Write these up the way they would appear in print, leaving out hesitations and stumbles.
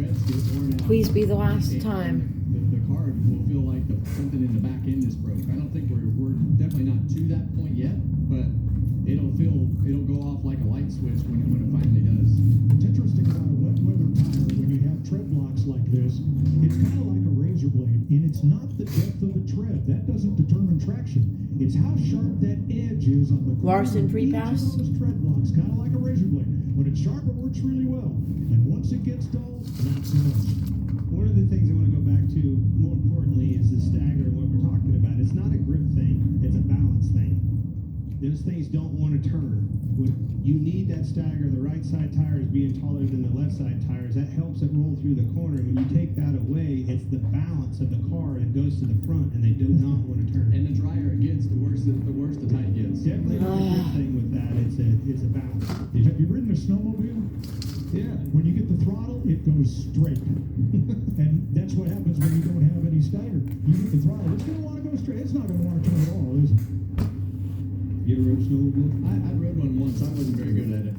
treads get worn out. Please be the last time. The car will feel like something in the back end is broke. I don't think we're definitely not to that point yet, but it'll go off like a light switch when it finally does. What's interesting about a wet weather tire when you have tread locks like this, it's kind of like a razor blade, and it's not the depth of the tread that doesn't determine traction. It's how sharp that edge is on the Larson free pass. Those tread locks, kind of like a razor blade. When it's sharp, it works really well, and once it gets dull, not so much. One of the things I want to go back to, more importantly, is the stagger and what we're talking about. It's not a grip thing, it's a balance thing. Those things don't want to turn. You need that stagger. The right side tires being taller than the left side tires, that helps it roll through the corner. When you take that away, it's the balance of the car that goes to the front, and they do not want to turn. And the drier it gets, the worse the tire gets. Definitely not a good thing with that. It's a balance. Have you ridden a snowmobile? Yeah. When you get the throttle, it goes straight. And that's what happens when you don't have any stagger. You get the throttle, it's going to want to go straight. It's not going to want to turn at all, is it? You ever rode snowmobile? I rode one once. I wasn't very good at it.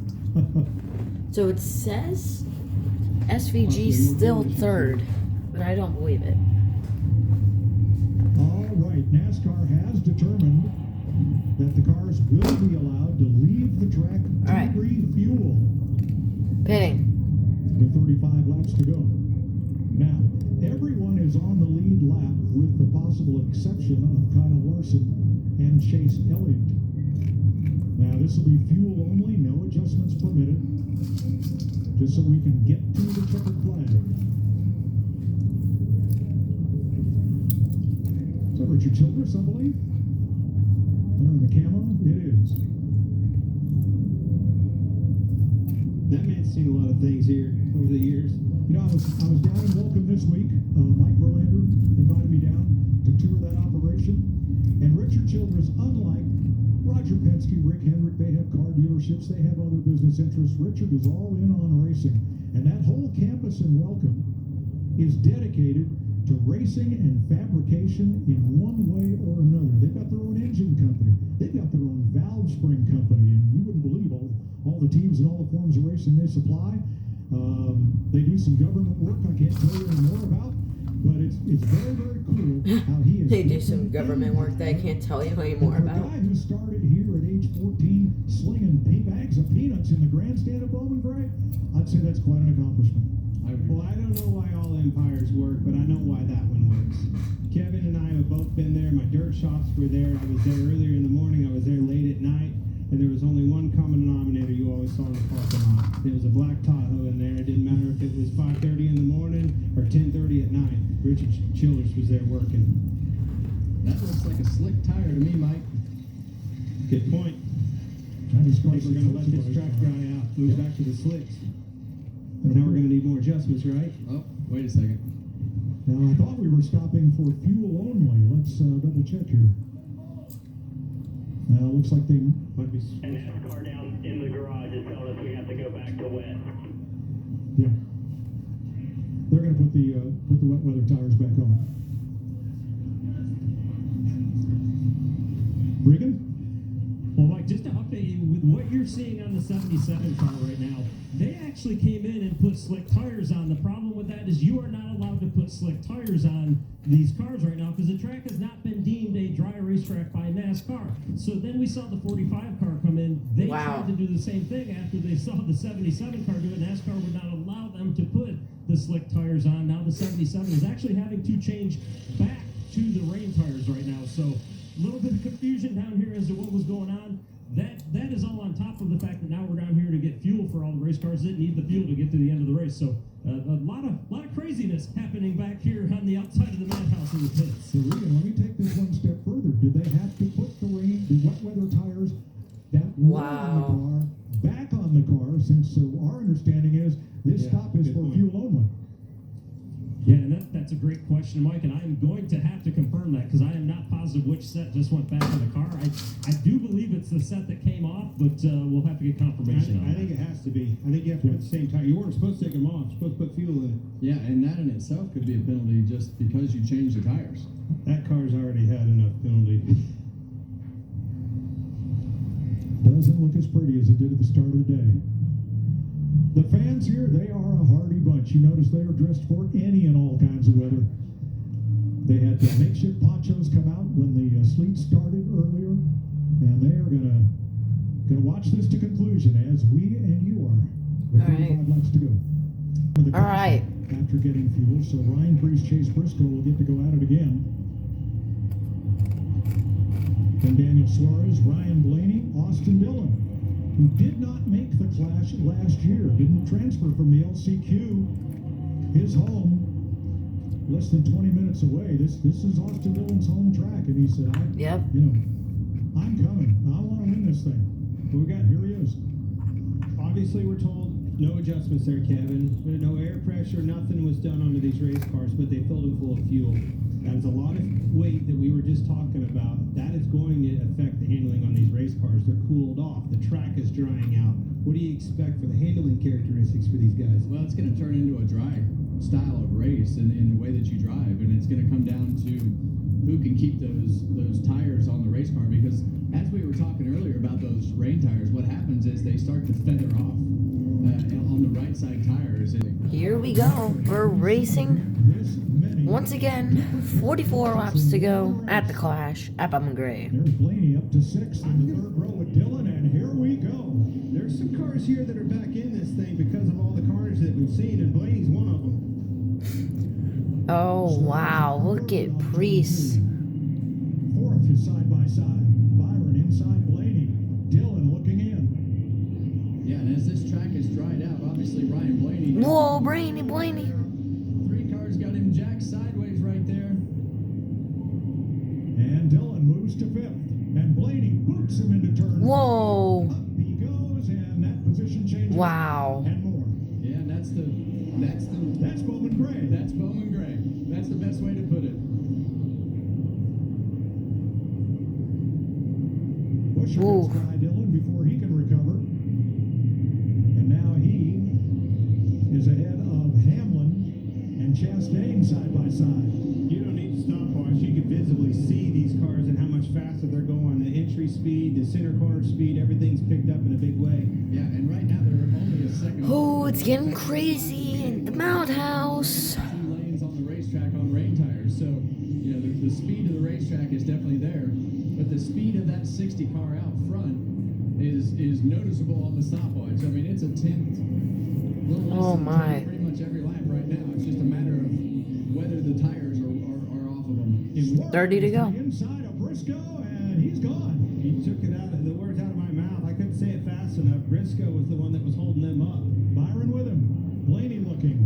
So it says SVG still third, but I don't believe it. All right, NASCAR has determined that the cars will be allowed to leave the track to All right. refuel Pitting. with 35 laps to go. Now, everyone is on the lead lap with the possible exception of Kyle Larson and Chase Elliott. Now, this will be fuel only, no adjustments permitted, just so we can get to the checkered flag. Is that Richard Childress, I believe? There in the camo? It is. That man's seen a lot of things here over the years. You know, I was down in Welcome this week. Mike Verlander invited me down to tour that operation. And Richard Childress, unlike Roger Penske, Rick Hendrick, they have car dealerships, they have other business interests. Richard is all in on racing. And that whole campus in Welcome is dedicated to racing and fabrication in one way or another. They've got their own engine company. They've got their own valve spring company. And you wouldn't believe all the teams and all the forms of racing they supply. They do some government work I can't tell you any more about, but it's very, very cool how he is. They do some government work that I can't tell you any more For a about. guy who started here at age 14 slinging bags of peanuts in the grandstand at Bowman Gray, I'd say that's quite an accomplishment. Well, I don't know why all empires work, but I know why that one works. Kevin and I have both been there. My dirt shops were there. I was there earlier in the morning. I was there late at night. And there was only one common denominator you always saw in the parking lot. It was a black Tahoe in there. It didn't matter if it was 5:30 in the morning or 10:30 at night. Richard Childress was there working. That looks like a slick tire to me, Mike. Good point. I just I think we're going to let this track dry out. Move back to the slicks. Now we're going to need more adjustments, right? Oh, wait a second. Now, I thought we were stopping for fuel only. Let's double check here. Looks like they Might be. And that car down in the garage is telling us we have to go back to wet. Yeah. They're going to put the wet weather tires back on. Regan? Well, Mike, just to update you with what you're seeing on the 77 car right now, they actually came in and put slick tires on. The problem with that is you are not allowed to put slick tires on these cars right now because the track has not been deemed a dry racetrack by NASCAR. So then we saw the 45 car come in. They tried to do the same thing after they saw the 77 car do it. NASCAR would not allow them to put the slick tires on. Now the 77 is actually having to change back to the rain tires right now. So a little bit of confusion down here as to what was going on. That is all on top of the fact that now we're down here to get fuel for all the race cars that need the fuel to get to the end of the race. So a lot of craziness happening back here on the outside of the madhouse in the pits. So Regan, let me take this one step further. Did they have to put the wet weather tires that were on the car back on the car? Since our understanding is this stop is for fuel only. Yeah, and that's a great question, Mike, and I'm going to have to confirm that because I am not positive which set just went back in the car. I do believe it's the set that came off, but we'll have to get confirmation on I that. think it has to be. I think you have to put the same tire. You weren't supposed to take them off. You're supposed to put fuel in it. Yeah, and that in itself could be a penalty just because you changed the tires. That car's already had enough penalty. Doesn't look as pretty as it did at the start of the day. The fans here, they are a hardy bunch. you notice they are dressed for any and all kinds of weather. They had makeshift ponchos come out when the sleet started earlier, and they are gonna watch this to conclusion as we and you are. With All right. 35 laps to go. All right. After getting fuel, so Ryan Priest, Chase Briscoe will get to go at it again. Then Daniel Suarez, Ryan Blaney, Austin Dillon, who did not make the Clash last year, didn't transfer from the LCQ, his home, less than 20 minutes away. This is Austin Dillon's home track, and he said, Yep. I'm coming. I want to win this thing. But here he is. Obviously, we're told no adjustments there, Kevin. No air pressure, nothing was done onto these race cars, but they filled them full of fuel. That is a lot of weight that we were just talking about. That is going to affect the handling on these race cars. They're cooled off. The track is drying out. What do you expect for the handling characteristics for these guys? Well, it's going to turn into a dry style of race in the way that you drive, and it's going to come down to who can keep those tires on the race car, because as we were talking earlier about those rain tires, what happens is they start to feather off on the right side tires. Here we go. We're racing This many. once again. 44 laps to go at the Clash at Bowman Gray. There's Blaney up to sixth in the third row with Dillon, and here we go. There's some cars here that are back in this thing because of all the carnage that we've seen, and Blaney's one of them. Oh wow! Look at Priest. Fourth is side by side. Byron inside Blaney. Dillon looking in. Yeah, and as this track is dried out, obviously Ryan Blaney. Whoa, Blaney. 3 cars got him jacked sideways right there. And Dillon moves to fifth. And Blaney boots him into turn. Whoa. Up he goes, and that position changes. Wow. And more. Yeah, and that's Bowman Gray. That's Bowman Gray. That's the best way to put it. Busher Ooh. gets by Dillon before he can recover. And now he is ahead of Hamlin and Chastain side by side. You don't need to stopwatch. You can visibly see these cars and how much faster they're going. The entry speed, the center corner speed, everything's picked up in a big way. Yeah, and right now they're only a second. Oh, it's getting crazy in the Mount House. 2 lanes on the racetrack on rain tires, so the speed of the racetrack is definitely there, but the speed of that 60 car out front is noticeable on the stopwatch. I mean, it's a tenth. Little less Oh, than a my. tenth pretty much every lap right now. It's just a matter of whether the tires are off of them. 30 to go. Inside of Briscoe, and he's gone. He took it out of the words out of my mouth. I couldn't say it fast enough. Briscoe was the one that was holding them up. Byron with him. Blaney looking.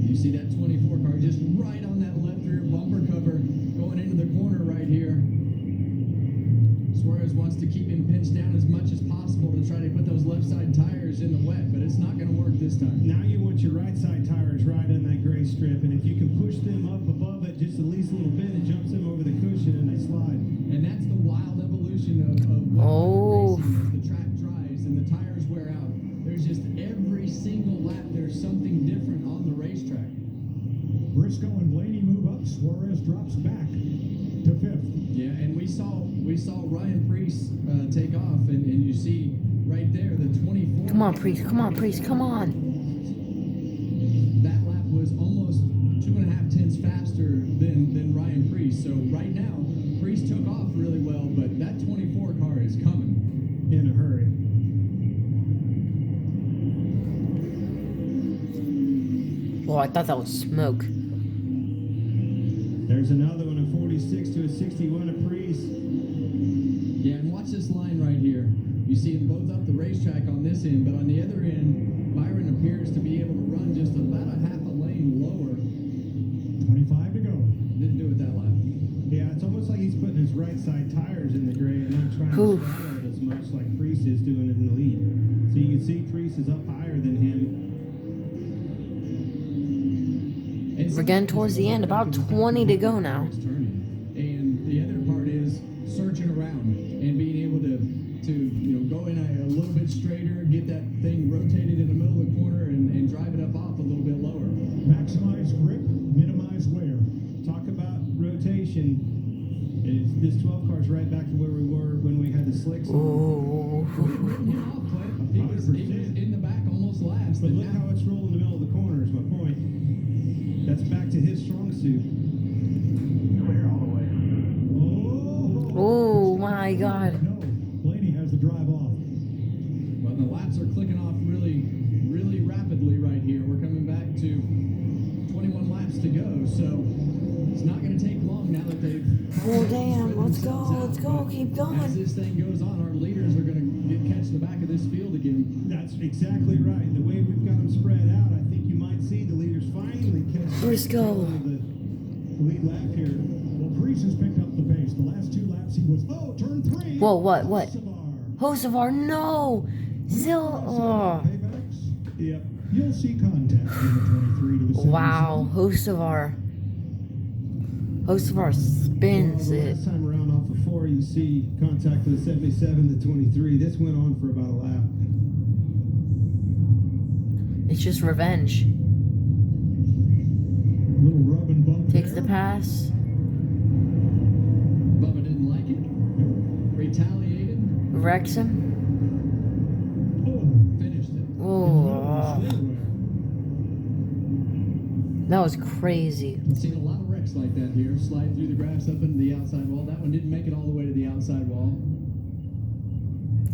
You see that 24 car just right on that left rear bumper cover going into the corner right here. Suarez wants to keep him pinched down as much as possible to try to put those left side tires in the wet, but it's not going to work this time. Now you want your right side tires right on that gray strip, and if you can push them up above it just at least a little bit, it jumps them over the cushion and they slide. And that's the wild evolution of what Oh. racing as the track dries and the tires wear out. There's just every single lap there's something different on the racetrack. Briscoe and Blaney move up. Suarez drops back to fifth. Yeah, and we saw Ryan Priest take off, and you see right there the 24. Come on, Priest. Come on, Priest. Come on. That lap was almost 2.5 tenths faster than Ryan Priest. So right now, Priest took off really well, but that 24 car is coming. In a hurry. Well, I thought that was smoke. There's another one, a 46 to a 61 a Priest. Yeah, and watch this line right here. You see them both up the racetrack on this end, but on the other end, Byron appears to be able to run just about a half a lane lower. 25 to go. Didn't do it that lap. Yeah, it's almost like he's putting his right side tires in the gray and not trying Oof. to straddle it as much like Priest is doing it in the lead. So you can see Priest is up higher than him. And We're getting towards the end. About 20 to go now. It's turning. And the other part is searching around and being able to go in a little bit straighter, get that thing rotated in the middle of the corner, and drive it up off a little bit lower. Maximize grip, minimize wear. Talk about rotation. This 12 car's right back to where we were when we had the slicks on. Ooh. When to Clear all the way. Oh my God. No, Blaney has the drive off. Well, the laps are clicking off really, really rapidly right here. We're coming back to 21 laps to go, so it's not going to take long now that they've. Oh damn, let's go, themselves out. let's go, But keep As going. this thing goes on, our leaders are going to catch the back of this field again. That's exactly right. The way we've got them spread out, I think you might see the leaders finally catch Let's go. the lead lap here. Well, Priest has picked up the pace. The last 2 laps he was, turn 3. Whoa, what? Savar. Hocevar, no! Still, oh. Paybacks. Yep. You'll see contact in the 23 to the 77. Wow, Hocevar. Hocevar spins The it. last time around off of 4, you see contact with the 77 to 23. This went on for about a lap. It's just revenge. Little rub and bump Takes there. the pass. Bubba didn't like it. Retaliated. Wrecks him. Finished it. Oh, that was crazy. I've seen a lot of wrecks like that here. Slide through the grass up into the outside wall. That one didn't make it all the way to the outside wall.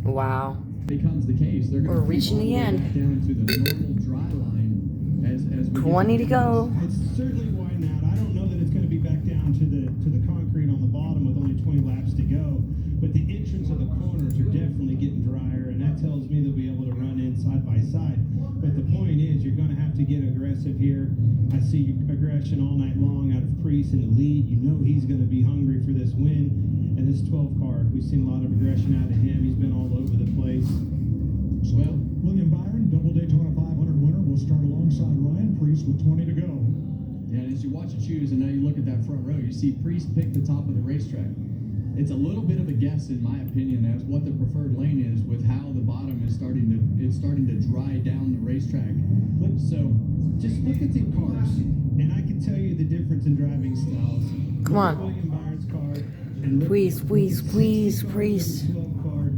Wow. Becomes the case. They're going We're reaching the end. down to the normal dry line as we 20 to go. It's certainly widened out. I don't know that it's going to be back down to the concrete on the bottom with only 20 laps to go, but the entrance of the corners are definitely getting drier, and that tells me they'll be able to run in side by side. But the point is, you're going to have to get aggressive here. I see aggression all night long out of Priest in the lead. You know he's going to be hungry for this win. And this 12 car, we've seen a lot of aggression out of him. He's been all over the place. So, William Byron, double Daytona 500 winner, will start alongside Ryan Priest with 20 to go. Yeah, and as you watch it choose, and now you look at that front row, you see Priest pick the top of the racetrack. It's a little bit of a guess, in my opinion, as what the preferred lane is with how the bottom is starting to dry down the racetrack. So Just look at the cars, and I can tell you the difference in driving styles. Come Look at on. William Byron's car, and look Please, at please, the please, 16 car Priest. and the 12 car.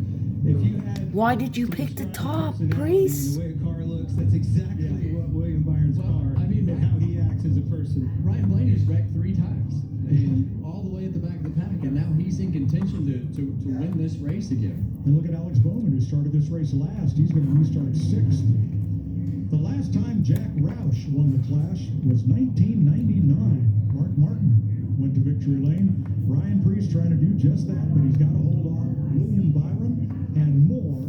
If you had Why did you some pick the strong top, personality Priest? in the way a car looks, that's exactly what William Byron's Well, car, I mean, and how he acts as a person. Ryan Blaney's wrecked 3 times, and all the way at the back of the pack, and now he's in contention to win this race again. And look at Alex Bowman, who started this race last. He's going to restart 6th. The last time Jack Roush won the Clash was 1999. Mark Martin went to victory lane. Ryan Priest trying to do just that, but he's got to hold off William Byron and more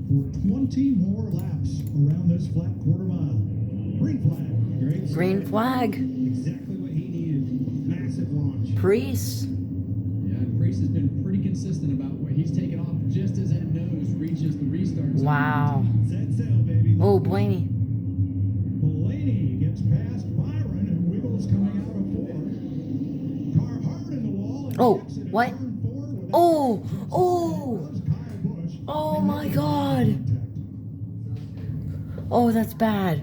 for 20 more laps around this flat quarter mile. Green flag. Great Green start. flag. Exactly what he needed. Massive launch. Priest. Yeah, and Priest has been pretty consistent about where he's taken off just as that nose reaches the restart zone. Wow. Set sail, baby. Oh, Blaney. Blaney gets past Byron and wiggles coming out of 4. Car hard in the wall. And Oh, exit at what? turn 4 without Oh, just oh. was Kyle Busch. Oh And my no God. contact. Oh, that's bad.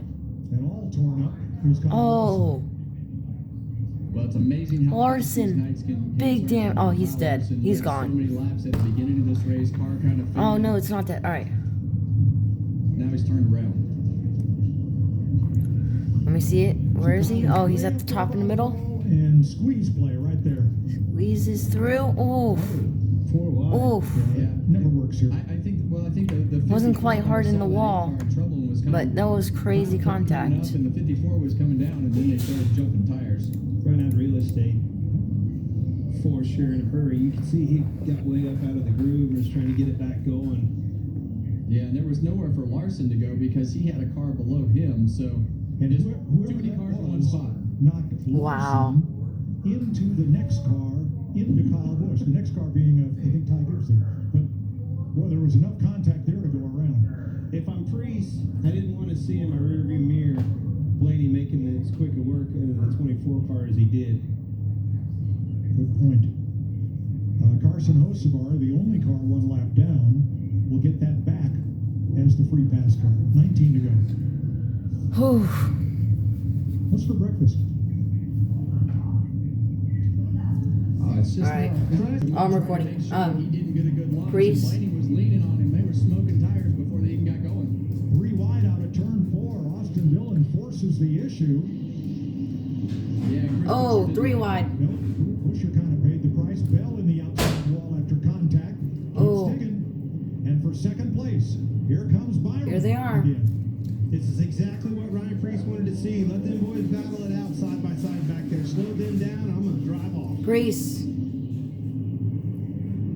And all torn up. Here's Kyle Oh. Well, it's amazing how Larson. these nights can Big damn. Oh, he's dead. Larson He's missed gone. So many laps at the beginning of this race, car kind of. Oh, no, it's not that. All right. Now he's turned around. Let me see it. Where is he? Oh, he's at the top in the middle. And squeeze play right there. Squeezes through. Oh. 4 wide. Oh. Yeah. Never works here. I think the Wasn't 54 quite hard in saw the that wall, car in trouble and was coming- but that was crazy kept coming contact. up, and the 54 was coming down, and then they started jumping tires. Run out of real estate. For sure, in a hurry. You can see he got way up out of the groove and was trying to get it back going. Yeah, and there was nowhere for Larson to go because he had a car below him, so And just whoever too many that cars in one was spot. knocked Wow. Larson into the next car, into Kyle Busch. The next car being, I think, Ty Gibbs there. But, boy, there was enough contact there to go around. If I'm Priest, I didn't want to see in my rearview mirror Blaney making as quick a work of the 24 car as he did. Good point. Carson Hocevar, the only car 1 lap down, will get that back as the free pass car. 19 to go. Whew. What's for breakfast? It's just All right. trying to I'm recording. make sure he didn't get a good launch. Priest. And Blaney was leaning on him. They were smoking tires before they even got going. 3 wide out of turn 4. Austin Dillon forces the issue. Yeah, Oh, 3 wide. No, Busher kind of paid the price. Bell in the outside wall after contact. Keeps Oh. digging. And for second place, here comes Byron. Here they are. Again. This is exactly what Ryan Priest wanted to see. Let them boys battle it out side by side back there. Slow them down. I'm going to drive off. Priest.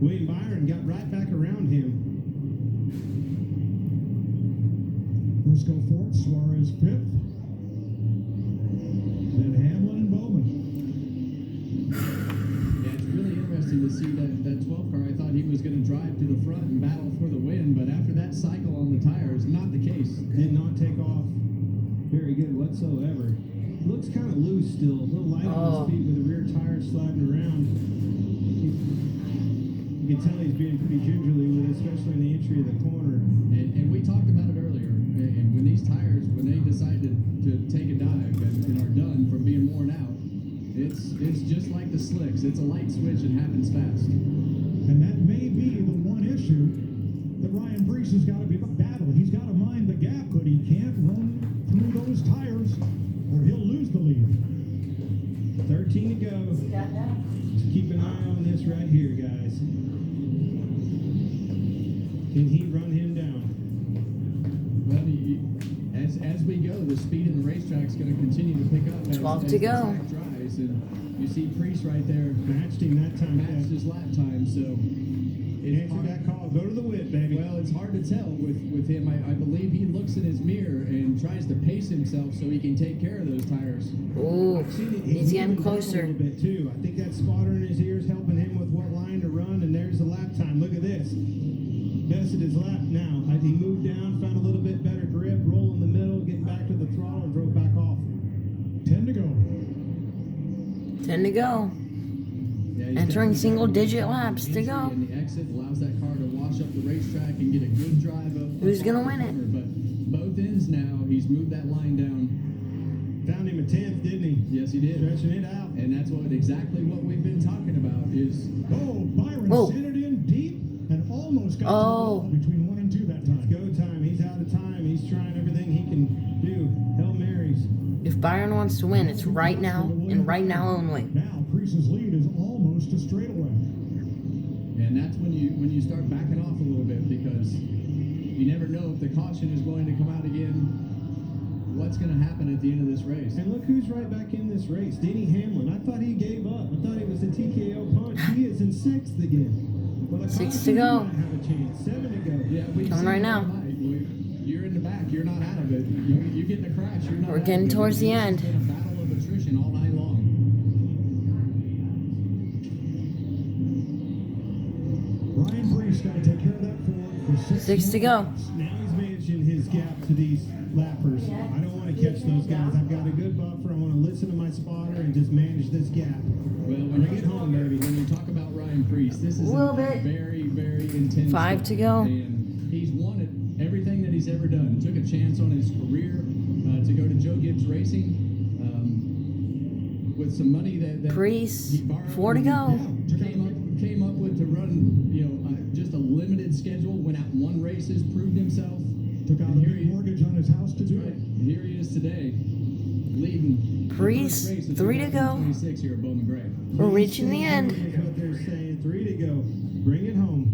William Byron got right back around him. Briscoe fourth, Suarez fifth. Then Hamlin and Bowman. Yeah, it's really interesting to see that 12 car. I thought he was going to drive to the front and battle for the win, but after that cycle on the tires, not the case. Did not take off very good whatsoever. Looks kind of loose still. A little light on his feet with the rear tires sliding around. You can tell he's being pretty gingerly with it, especially in the entry of the corner. And we talked about it earlier. And when these tires, when they decide to take a dive and are done from being worn out, it's just like the slicks. It's a light switch and happens fast. And that may be the one issue that Ryan Priest has got to be battle. He's got to mind the gap, but he can't run through those tires or he'll lose the lead. 13 to go. Just keep an eye on this right here, guys. Can he run him down? Well, as we go, the speed in the racetrack is going to continue to pick up as 12 to the go. track dries. And you see Priest right there Matched him that time. matched his lap time. So it's Answer that call. Go to the whip, baby. Well, it's hard to tell with him. I believe he looks in his mirror and tries to pace himself so he can take care of those tires. Ooh, he's getting moving down closer. a little bit too. I think that spotter in his ears helping him with what line to run, and there's the lap time. Look at this. Bested his lap now. He moved down, found a little bit better grip, roll in the middle, get back to the throttle, and drove back off. 10 to go. 10 to go. Yeah, he's Entering definitely single-digit got laps to entry, go. And the exit allows that car to wash up the racetrack and get a good drive up. Who's up gonna off the win it? corner. But both ends now, he's moved that line down. Found him a 10th, didn't he? Yes, he did. Stretching it out. And that's exactly what we've been talking about is Oh, Byron Whoa. sent it in deep and almost got to the Oh. wall between 1 and 2 that time. Go time. He's out of time. He's trying everything he can do. Hail Marys. If Byron wants to win, it's right now and right now only. Now, Priest's lead is almost a straightaway. and that's when you start backing off a little bit because you never know if the caution is going to come out again. What's going to happen at the end of this race? And look who's right back in this race. Denny Hamlin. I thought he gave up. I thought it was a TKO punch. He is in 6th again. Well, the 6 caution to go. might have a chance. 7 to go. Yeah, we've Coming seen right it now. tonight. You're in the back. You're not out of it. You get in a crash. You're not. We're out getting of it. towards the It's end. been a battle of attrition all night long. Ryan Priest got to take care of that Ford for 6 to go. Now he's managing his gap to these lappers. I don't want to catch those guys. I've got a good buffer. I want to listen to my spotter and just manage this gap. Well, when Bring it home, baby. When you talk about Ryan Priest, this is Little a bit. very, very intense. 5 to go. And he's won it everything that he's ever done. Took a chance on his career to go to Joe Gibbs Racing with some money that Priest, he borrowed 4 to go. Came up with to run, just a limited schedule. Went out and won races, proved himself. Took out a And here big he- mortgage on his house to do Right. it. And here he is today, leading. the Priest, first race of 3 to go. 2026 here at Bowman Gray. We're reaching the end. That's what they're saying. 3 to go. Bring it home.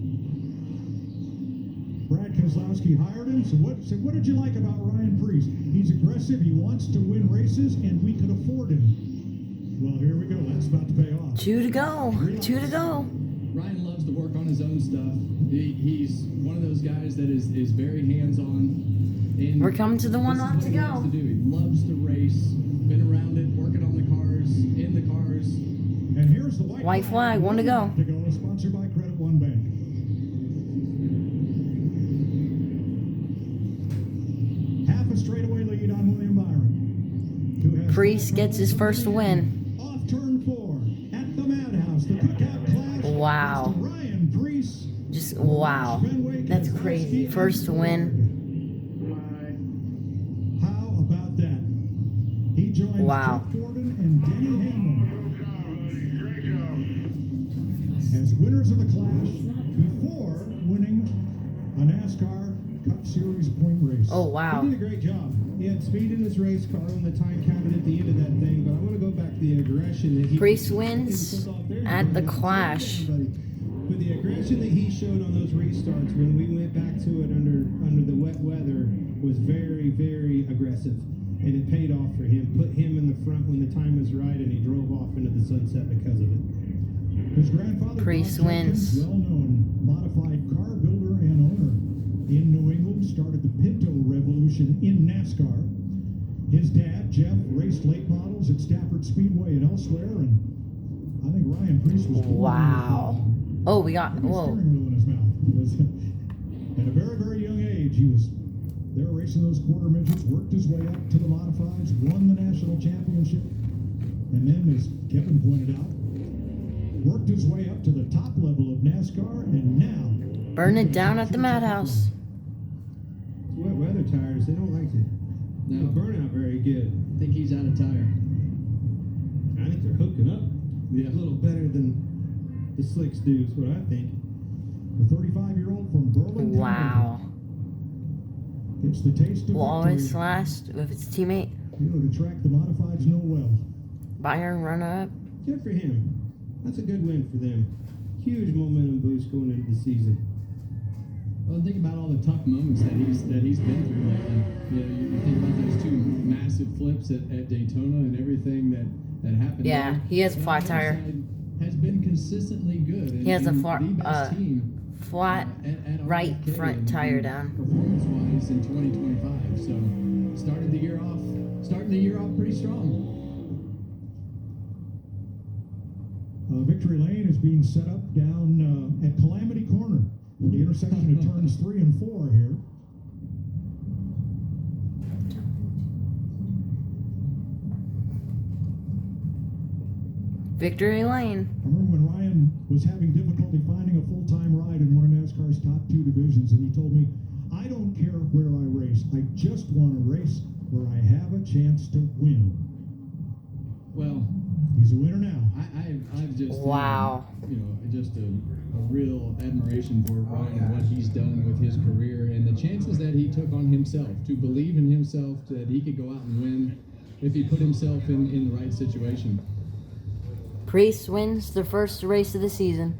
Brad Keselowski hired him. So what did you like about Ryan Priest? He's aggressive. He wants to win races, and we could afford him. Well, here we go. That's about to pay off. 2 to go. 2 to go. Ryan loves to work on his own stuff. He's one of those guys that is very hands-on. And We're coming to the one this is lap what to he go. loves to do. He loves to race. Been around it, working on the cars, in the cars. And here's the White flag, 1 to go. Sponsored by Credit One Bank. Half a straightaway lead on William Byron. Who has Priest gets his first win. Off turn 4 at the Madhouse. The Cookout Clash. Wow. It's Ryan Priest. Just wow. That's crazy. First win. How about that? He joins Wow. Jeff Gordon and Denny Hamlin as winners of the clash before winning a NASCAR Cup Series point race. Oh wow. He did a great job. He had speed in his race car when the time counted at the end of that thing, but I want to go back to the aggression that he Priest wins at the Clash. But the aggression that he showed on those restarts when we went back to it under the wet weather was very, very aggressive. And it paid off for him. Put him in the front when the time was right, and he drove off into the sunset because of it. His grandfather, Priest Bob wins. Jenkins, well-known modified car builder and owner in New England, started the Pinto revolution in NASCAR. His dad, Jeff, raced late models at Stafford Speedway and elsewhere, and I think Ryan Priest was born Wow. Oh, we got, with a whoa. steering wheel in his mouth. Because at a very, very young age, he was there racing those quarter midgets, worked his way up to the modifieds, won the national championship, and then, as Kevin pointed out, worked his way up to the top level of NASCAR, and now Burn it down at the Madhouse. Wet weather tires, they don't like to No. burn out very good. I think he's out of tire. I think they're hooking up Yeah. a little better than the slicks do, is what I think. the 35-year-old from Berlin. Wow. It's the taste of Will always victory. last with his teammate. You know, the track the modifieds know well. Byron runner up. Good for him. That's a good win for them. Huge momentum boost going into the season. Well, think about all the tough moments that he's been through lately. You know, you think about those two massive flips at Daytona and everything that happened. Yeah, there. he has a And flat the tire. other side has been consistently good. And, He has a and flat- the best team Flat at right RFK front and tire down. Performance-wise in 2025, so starting the year off pretty strong. Victory Lane is being set up down at Calamity Corner, the intersection of turns 3 and 4 here. Victory Lane. I remember when Ryan was having difficulty finding a full-time ride in one of NASCAR's top 2 divisions, and he told me, I don't care where I race. I just want to race where I have a chance to win. Well, He's a winner now. I've just Wow. Just a real admiration for Ryan and what he's done with his career and the chances that he took on himself to believe in himself that he could go out and win if he put himself in the right situation. Priest wins the first race of the season.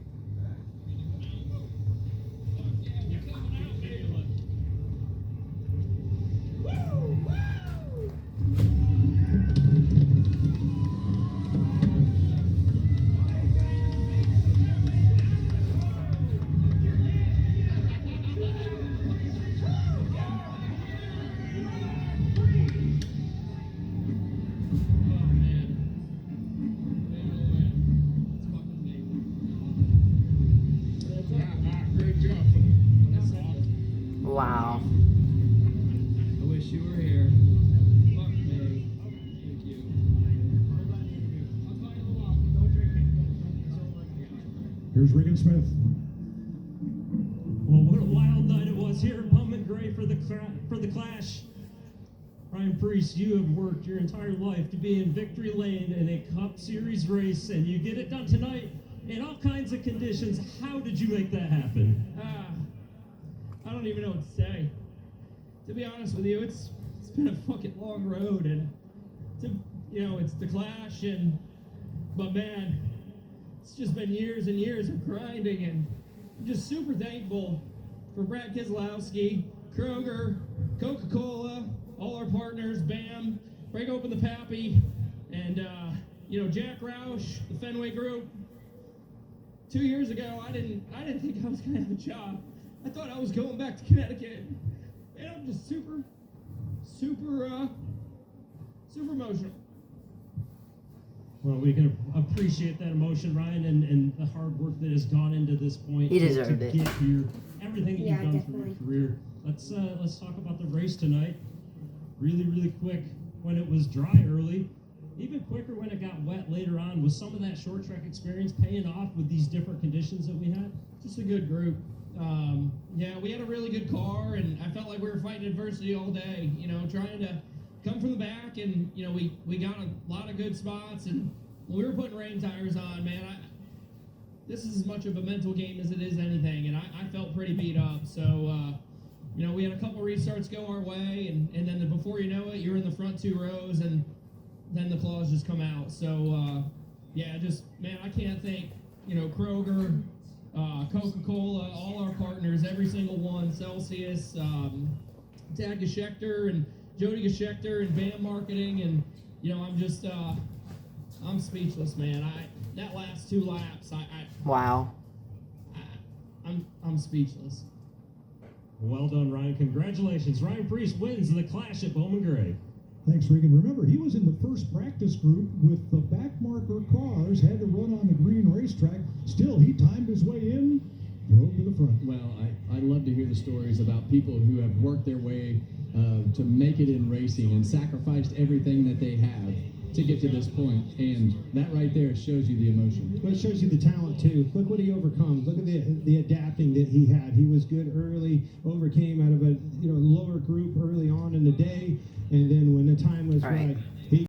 Great job. Wow. I wish you were here. Fuck me. Thank you. Here's Regan Smith. Well, what a wild night it was here at Pullman Gray for the Clash. Ryan Priest, you have worked your entire life to be in Victory Lane in a Cup Series race, and you get it done tonight in all kinds of conditions. How did you make that happen? I don't even know what to say. To be honest with you, it's been a fucking long road, and it's the Clash, but man, it's just been years and years of grinding, and I'm just super thankful for Brad Keselowski, Kroger, Coca-Cola, all our partners, BAM, Break Open the Pappy, and Jack Roush, the Fenway Group. 2 years ago, I didn't think I was gonna have a job. I thought I was going back to Connecticut, and I'm just super emotional. Well, we can appreciate that emotion, Ryan, and the hard work that has gone into this point. He to deserved it. get here, everything that Yeah, you've done definitely. for your career. Let's talk about the race tonight. Really, really quick when it was dry early. Even quicker when it got wet later on. Was some of that short track experience paying off with these different conditions that we had? Just a good group. We had a really good car, and I felt like we were fighting adversity all day. Trying to come from the back, and we got a lot of good spots. And when we were putting rain tires on, man, this is as much of a mental game as it is anything. And I felt pretty beat up. So you know, we had a couple restarts go our way, and then before you know it, you're in the front 2 rows, and then the claws just come out. So, yeah, just, man, I can't thank, you know, Kroger, Coca-Cola, all our partners, every single one, Celsius, Tad Geschecter, and Jody Geschecter, and BAM Marketing, and, you know, I'm just, I'm speechless, man. That last 2 laps, Wow. I'm speechless. Well done, Ryan. Congratulations. Ryan Priest wins the Clash at Bowman Gray. Thanks, Regan. Remember, he was in the first practice group with the back marker cars, had to run on the green racetrack. Still, he timed his way in, drove to the front. Well, I love to hear the stories about people who have worked their way to make it in racing and sacrificed everything that they have to get to this point. And that right there shows you the emotion. Well, it shows you the talent too. Look what he overcome. Look at the adapting that he had. He was good early, overcame out of a lower group early on in the day, and then when the time was All right. right,